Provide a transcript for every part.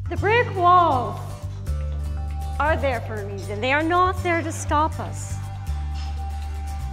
The brick walls are there for a reason. They are not there to stop us.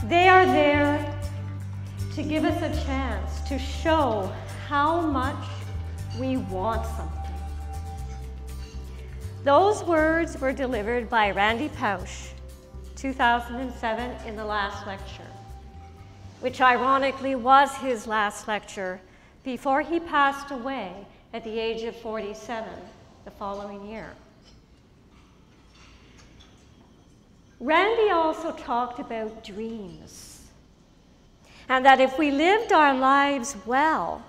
They are there to give us a chance to show how much we want something. Those words were delivered by Randy Pausch, 2007, in the last lecture, which ironically was his last lecture before he passed away at the age of 47 the following year. Randy also talked about dreams, and that if we lived our lives well,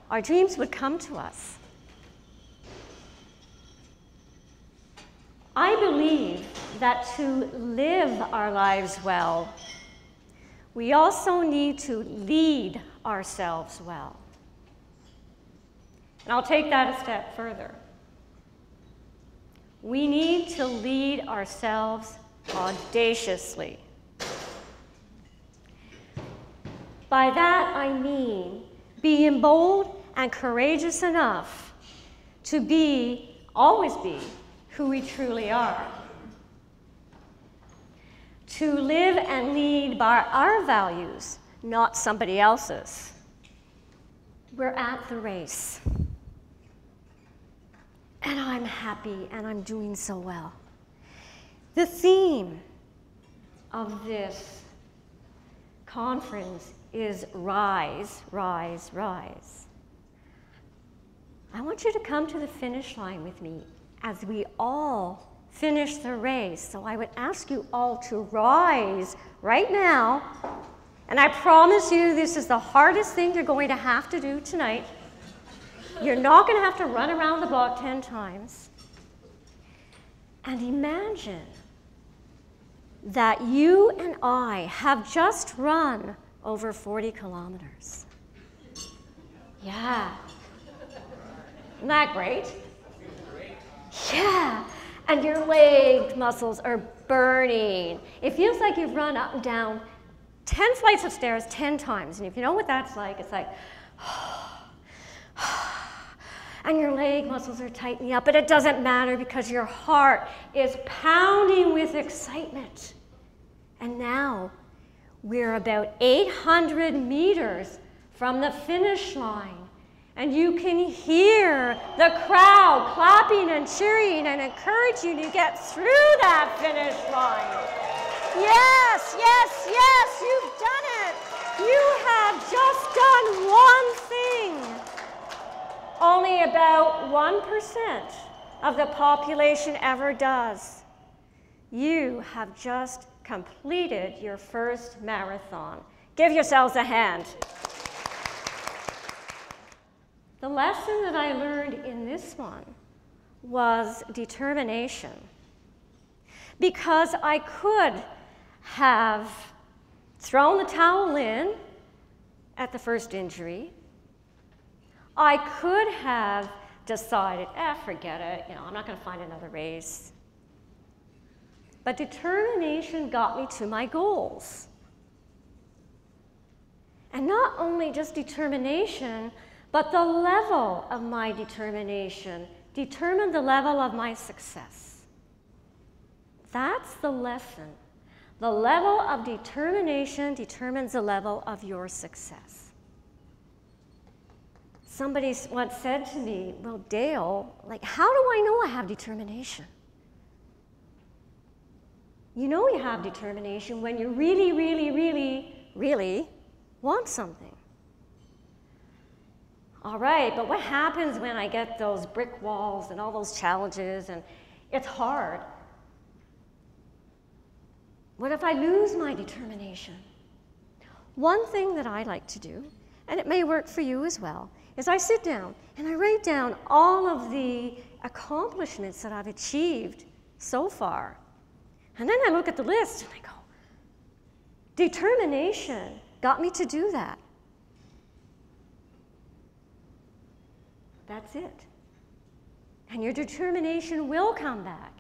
our dreams would come to us. I believe that to live our lives well, we also need to lead ourselves well. And I'll take that a step further. We need to lead ourselves audaciously. By that I mean being bold and courageous enough to always be who we truly are. To live and lead by our values, not somebody else's. We're at the race. And I'm happy and I'm doing so well. The theme of this conference is Rise, Rise, Rise. I want you to come to the finish line with me as we all finish the race. So I would ask you all to rise right now. And I promise you this is the hardest thing you're going to have to do tonight. You're not going to have to run around the block 10 times. And imagine that you and I have just run over 40 kilometers. Yeah. Isn't that great? Yeah. And your leg muscles are burning. It feels like you've run up and down 10 flights of stairs 10 times. And if you know what that's like, it's like, and your leg muscles are tightening up, but it doesn't matter because your heart is pounding with excitement. And now we're about 800 meters from the finish line, and you can hear the crowd clapping and cheering and encouraging you to get through that finish line. Yes, yes, yes, you've done it. You have just done one thing. Only about 1% of the population ever does. You have just completed your first marathon. Give yourselves a hand. The lesson that I learned in this one was determination. Because I could have thrown the towel in at the first injury. I could have decided, forget it, I'm not going to find another race. But determination got me to my goals. And not only just determination, but the level of my determination determined the level of my success. That's the lesson. The level of determination determines the level of your success. Somebody once said to me, well, Dale, how do I know I have determination? You know you have determination when you really, really, really, really want something. All right, but what happens when I get those brick walls and all those challenges and it's hard? What if I lose my determination? One thing that I like to do, and it may work for you as well, is I sit down and I write down all of the accomplishments that I've achieved so far. And then I look at the list and I go, determination got me to do that. That's it. And your determination will come back.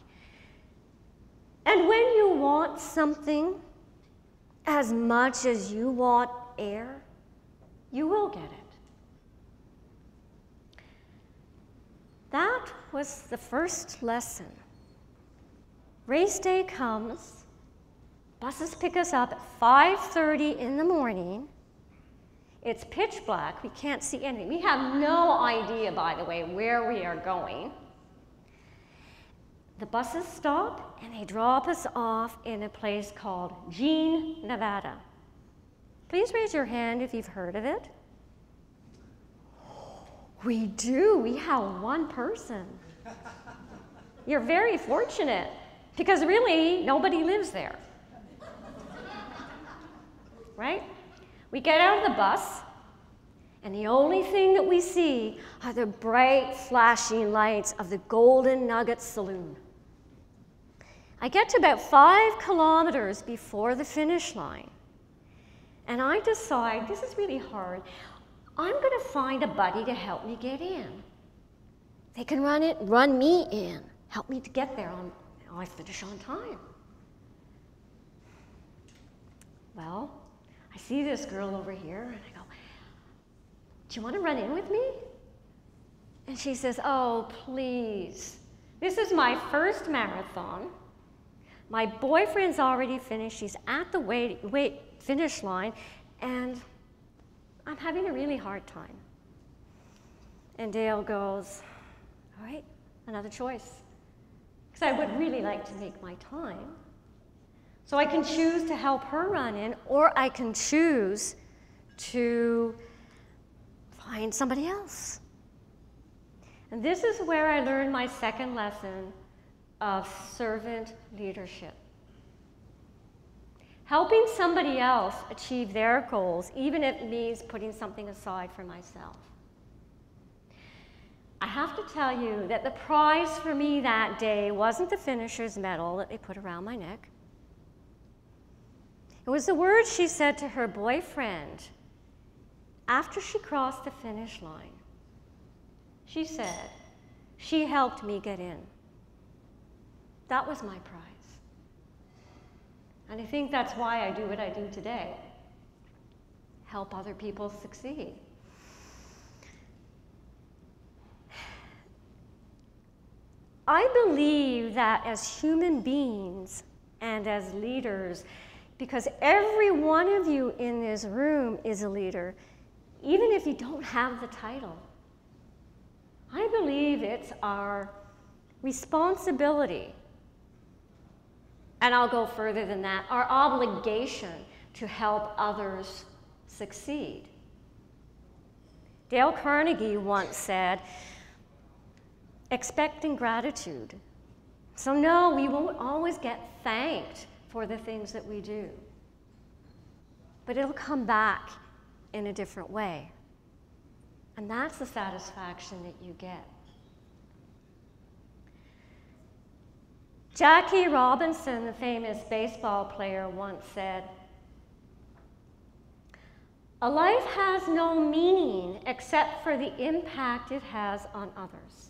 And when you want something as much as you want air, you will get it. was the first lesson. Race day comes, buses pick us up at 5:30 in the morning. It's pitch black, we can't see anything. We have no idea, by the way, where we are going. The buses stop and they drop us off in a place called Jean, Nevada. Please raise your hand if you've heard of it. We do, we have one person. You're very fortunate because really nobody lives there. Right? We get out of the bus and the only thing that we see are the bright flashing lights of the Golden Nugget Saloon. I get to about 5 kilometers before the finish line, and I decide, this is really hard, I'm going to find a buddy to help me get in. They can run me in, help me to get there. I finish on time. Well, I see this girl over here, and I go, do you want to run in with me? And she says, oh, please. This is my first marathon. My boyfriend's already finished. He's at the finish line, and I'm having a really hard time. And Dale goes, all right, another choice. Because I would really like to make my time. So I can choose to help her run in, or I can choose to find somebody else. And this is where I learned my second lesson of servant leadership. Helping somebody else achieve their goals, even if it means putting something aside for myself. I have to tell you that the prize for me that day wasn't the finisher's medal that they put around my neck. It was the words she said to her boyfriend after she crossed the finish line. She said, she helped me get in. That was my prize. And I think that's why I do what I do today. Help other people succeed. I believe that as human beings and as leaders, because every one of you in this room is a leader, even if you don't have the title, I believe it's our responsibility, and I'll go further than that, our obligation to help others succeed. Dale Carnegie once said, expecting gratitude. So no, we won't always get thanked for the things that we do, but it'll come back in a different way. And that's the satisfaction that you get. Jackie Robinson, the famous baseball player, once said, a life has no meaning except for the impact it has on others.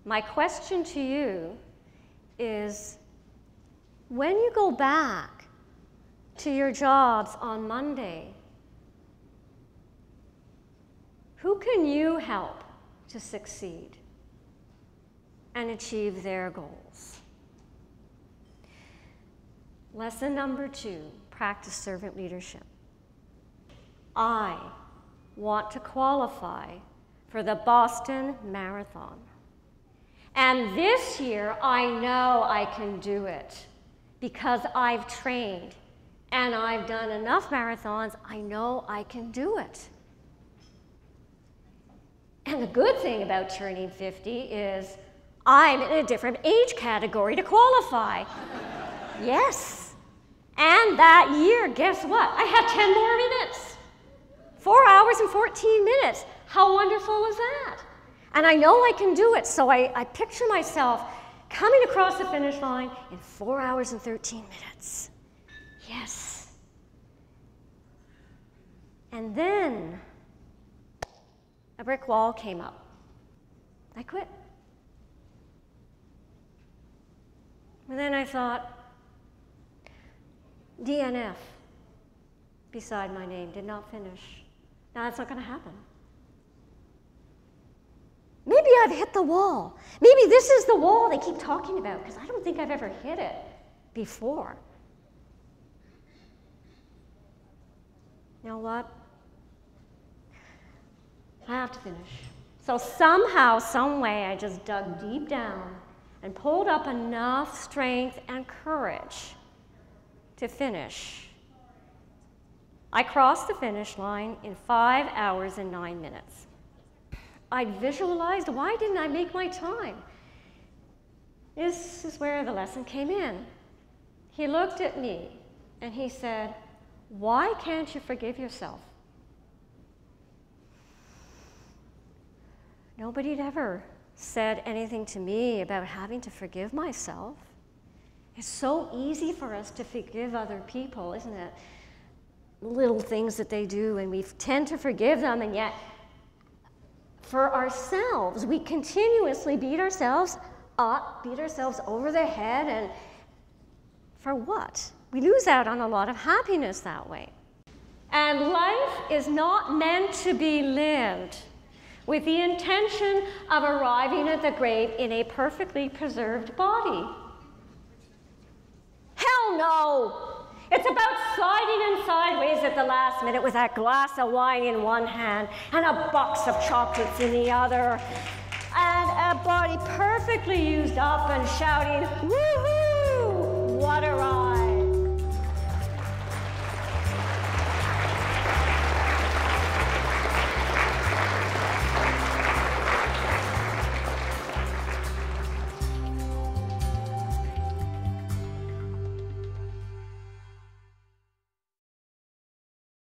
My question to you is, when you go back to your jobs on Monday, who can you help to succeed and achieve their goals? Lesson number 2, practice servant leadership. I want to qualify for the Boston Marathon. And this year, I know I can do it because I've trained and I've done enough marathons. I know I can do it. And the good thing about turning 50 is I'm in a different age category to qualify. Yes. And that year, guess what? I had 10 more minutes. 4 hours and 14 minutes. How wonderful is that? And I know I can do it, so I picture myself coming across the finish line in 4 hours and 13 minutes. Yes. And then a brick wall came up. I quit. And then I thought, DNF beside my name, did not finish. Now that's not going to happen. Maybe I've hit the wall. Maybe this is the wall they keep talking about, because I don't think I've ever hit it before. You know what? I have to finish. So somehow, some way, I just dug deep down and pulled up enough strength and courage to finish. I crossed the finish line in 5 hours and 9 minutes. I visualized, why didn't I make my time? This is where the lesson came in. He looked at me and he said, why can't you forgive yourself? Nobody had ever said anything to me about having to forgive myself. It's so easy for us to forgive other people, isn't it? Little things that they do, and we tend to forgive them, and yet for ourselves, we continuously beat ourselves up, beat ourselves over the head, and for what? We lose out on a lot of happiness that way. And life is not meant to be lived with the intention of arriving at the grave in a perfectly preserved body. Hell no! It's about sliding in sideways at the last minute with that glass of wine in one hand and a box of chocolates in the other, and a body perfectly used up and shouting, woohoo, what a ride!